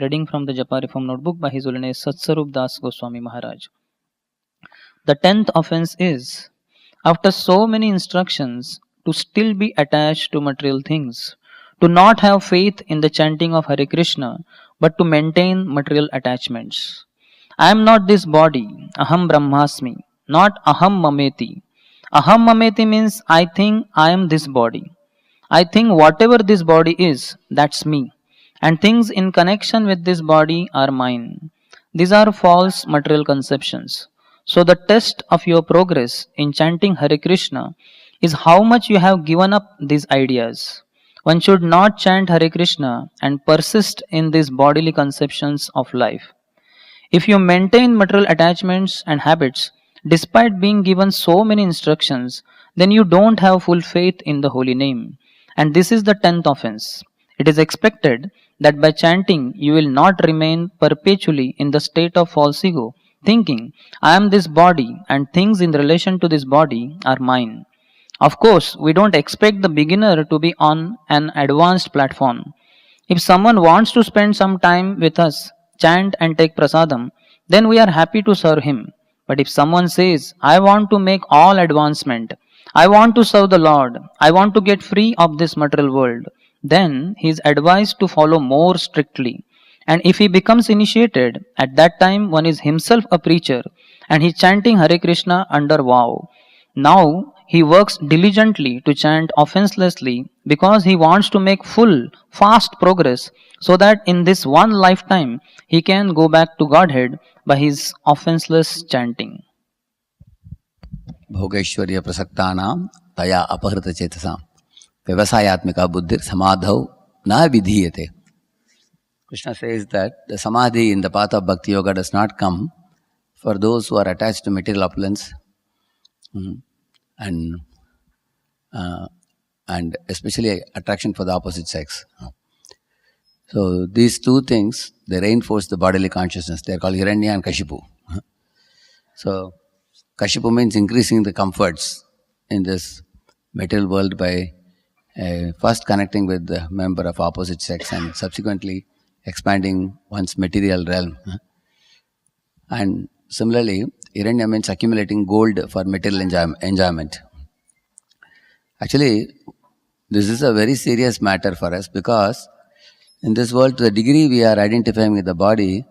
Reading from the Japa Reform Notebook by His Holiness Satsarup Das Goswami Maharaj. The 10th offense is, after so many instructions, to still be attached to material things, to not have faith in the chanting of Hare Krishna, but to maintain material attachments. I am not this body, aham brahmasmi, not aham mameti. Aham mameti means I think I am this body. I think whatever this body is, that's me. And things in connection with this body are mine. These are false material conceptions. So the test of your progress in chanting Hare Krishna is how much you have given up these ideas. One should not chant Hare Krishna and persist in these bodily conceptions of life. If you maintain material attachments and habits despite being given so many instructions, then you don't have full faith in the holy name. And this is the 10th offense. It is expected that by chanting you will not remain perpetually in the state of false ego, thinking, I am this body and things in relation to this body are mine. Of course, we don't expect the beginner to be on an advanced platform. If someone wants to spend some time with us, chant and take prasadam, then we are happy to serve him. But if someone says, I want to make all advancement, I want to serve the Lord, I want to get free of this material world, then he is advised to follow more strictly. And if he becomes initiated, at that time one is himself a preacher and he is chanting Hare Krishna under vow. Now he works diligently to chant offenselessly because he wants to make full, fast progress so that in this one lifetime he can go back to Godhead by his offenseless chanting. भोगैश्वर्य प्रसक्तानां तया अपहृत चेतसां व्यवसायात्मिका बुद्धिर समाधौ न विधीयते. Krishna says that the samadhi in the path of bhakti yoga does not come for those who are attached to material opulence and especially attraction for the opposite sex. So these two things, they reinforce the bodily consciousness. They are called Hiranya and Kashipu. So Kashipu means increasing the comforts in this material world by first connecting with the member of opposite sex and subsequently expanding one's material realm. And similarly, Hiranya means accumulating gold for material enjoyment. Actually, this is a very serious matter for us because in this world, to the degree we are identifying with the body,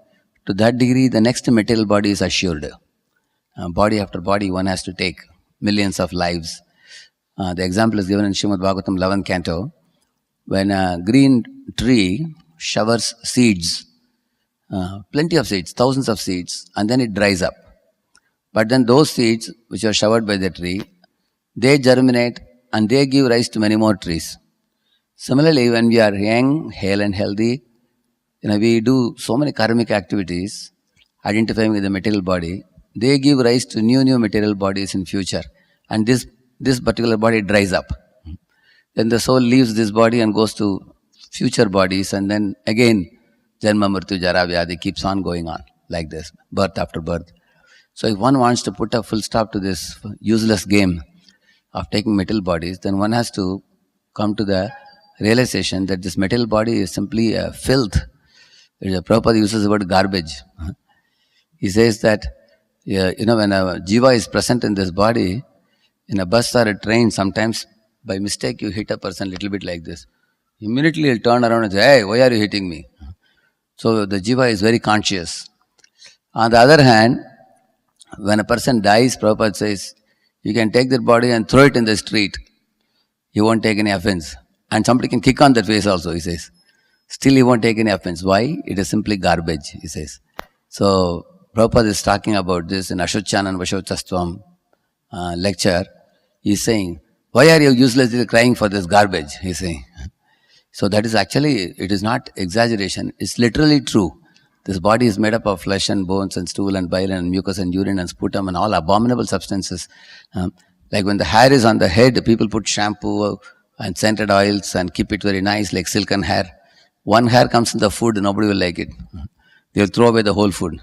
to that degree the next material body is assured. Body after body one has to take millions of lives. The example is given in Srimad Bhagavatam 11th canto. When a green tree showers seeds, plenty of seeds, thousands of seeds, and then it dries up. But then those seeds which are showered by the tree, they germinate and they give rise to many more trees. Similarly, when we are young, hale and healthy, we do so many karmic activities, identifying with the material body, they give rise to new material bodies in future. And this particular body dries up. Then the soul leaves this body and goes to future bodies, and then again, Janma Mrityu Jara Vyadhi keeps on going on like this, birth after birth. So if one wants to put a full stop to this useless game of taking material bodies, then one has to come to the realization that this material body is simply a filth. Prabhupada uses the word garbage. He says that when a jiva is present in this body, in a bus or a train, sometimes by mistake you hit a person little bit like this. Immediately he'll turn around and say, hey, why are you hitting me? So the jiva is very conscious. On the other hand, when a person dies, Prabhupada says, you can take their body and throw it in the street. You won't take any offense. And somebody can kick on that face also, he says. Still he won't take any offense. Why? It is simply garbage, he says. So Prabhupada is talking about this in Ashuchan and Vashochastvam lecture. He's saying, why are you uselessly crying for this garbage? He's saying. So that is actually, it is not exaggeration. It's literally true. This body is made up of flesh and bones and stool and bile and mucus and urine and sputum and all abominable substances. Like when the hair is on the head, people put shampoo and scented oils and keep it very nice like silken hair. One hair comes in the food, nobody will like it. They will throw away the whole food.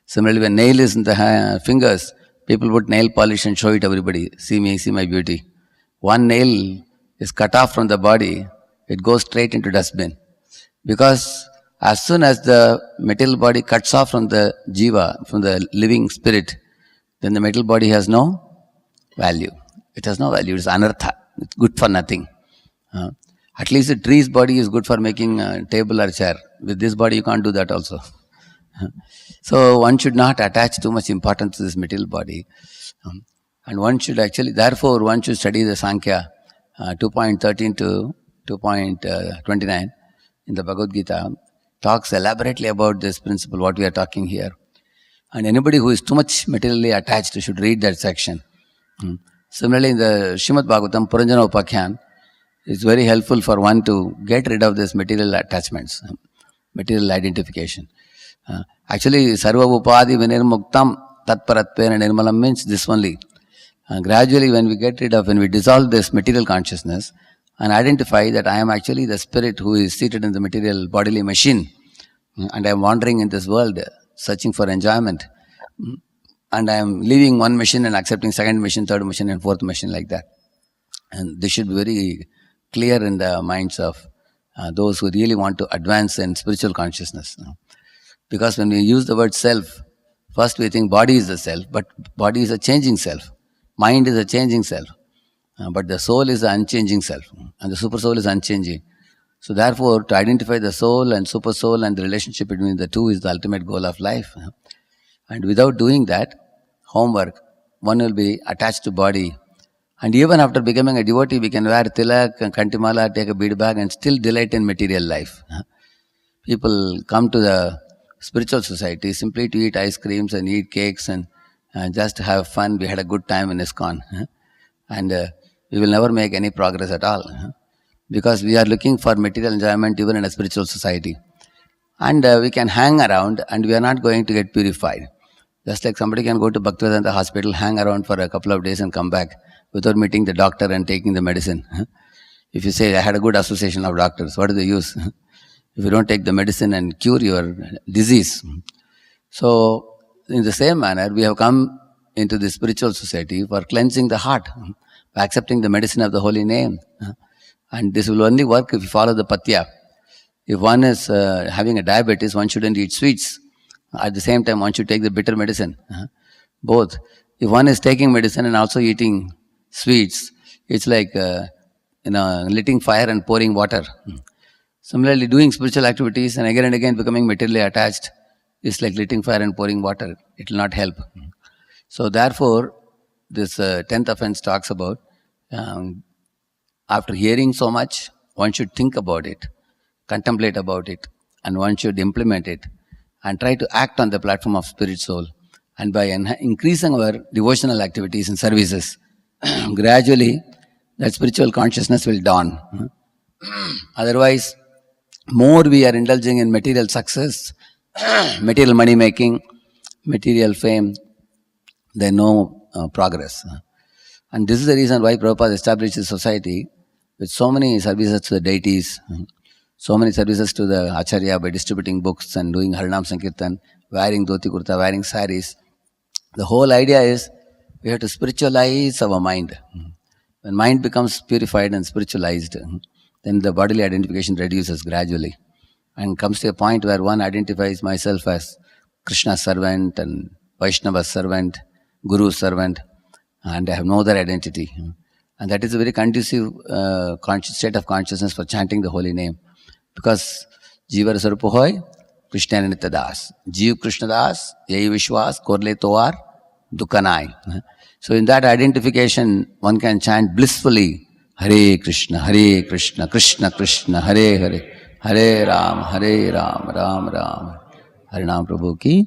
Similarly, when nail is in the fingers, people put nail polish and show it to everybody. See me, see my beauty. One nail is cut off from the body, it goes straight into dustbin. Because As soon as the material body cuts off from the jiva, from the living spirit, then the material body has no value. It has no value. It's anartha. It's good for nothing. Uh, at least the tree's body is good for making a table or chair. With this body, you can't do that also. So one should not attach too much importance to this material body. And one should actually, therefore, one should study the Sankhya 2.13 to 2.29 in the Bhagavad Gita. Talks elaborately about this principle, what we are talking here. And anybody who is too much materially attached should read that section. Similarly, in the Srimad Bhagavatam, Puranjana Upakhyan, it's very helpful for one to get rid of this material attachments, material identification. Actually, Sarva Upadi Vinirmuktam Tatparatpena Nirmalam means this only. Gradually, when we dissolve this material consciousness and identify that I am actually the spirit who is seated in the material bodily machine, and I am wandering in this world searching for enjoyment, and I am leaving one machine and accepting second machine, third machine and fourth machine like that. And this should be very clear in the minds of those who really want to advance in spiritual consciousness. Because when we use the word self, first we think body is the self, but body is a changing self. Mind is a changing self. But the soul is the unchanging self. And the super soul is unchanging. So therefore, to identify the soul and super soul and the relationship between the two is the ultimate goal of life. And without doing that homework, one will be attached to body. And even after becoming a devotee, we can wear tilak and kantimala, take a bead bag and still delight in material life. People come to the spiritual society simply to eat ice creams and eat cakes and just have fun. We had a good time in ISKCON. And we will never make any progress at all. Because we are looking for material enjoyment even in a spiritual society. And we can hang around and we are not going to get purified. Just like somebody can go to Bhaktivedanta hospital, hang around for a couple of days and come back without meeting the doctor and taking the medicine. If you say, I had a good association of doctors, what is the use? If you don't take the medicine and cure your disease. So, in the same manner, we have come into the spiritual society for cleansing the heart, by accepting the medicine of the holy name. And this will only work if you follow the patya. If one is having a diabetes, one shouldn't eat sweets. At the same time, one should take the bitter medicine. Both. If one is taking medicine and also eating sweets, it's like lighting fire and pouring water. Similarly, doing spiritual activities and again becoming materially attached is like lighting fire and pouring water. It will not help. So therefore, this 10th offense talks about after hearing so much, one should think about it, contemplate about it, and one should implement it and try to act on the platform of spirit soul. And by increasing our devotional activities and services, gradually that spiritual consciousness will dawn. Otherwise, more we are indulging in material success, material money making, material fame, there no progress. And this is the reason why Prabhupada established his society with so many services to the deities, so many services to the Acharya by distributing books and doing Harinam Sankirtan, wearing dhoti kurta, wearing saris. The whole idea is we have to spiritualize our mind. When mind becomes purified and spiritualized, then the bodily identification reduces gradually and comes to a point where one identifies myself as Krishna's servant and Vaishnava's servant, Guru's servant, and I have no other identity. And that is a very conducive state of consciousness for chanting the holy name. Because Jivar Sarupohoy, Krishna Nitya Das. Jeev Krishna Das, Yai Vishwas, Korle Toar, Dukkanai. So in that identification, one can chant blissfully, Hare Krishna, Krishna Krishna, Hare Hare, Hare Ram, Ram Ram. Harinam Prabhu ki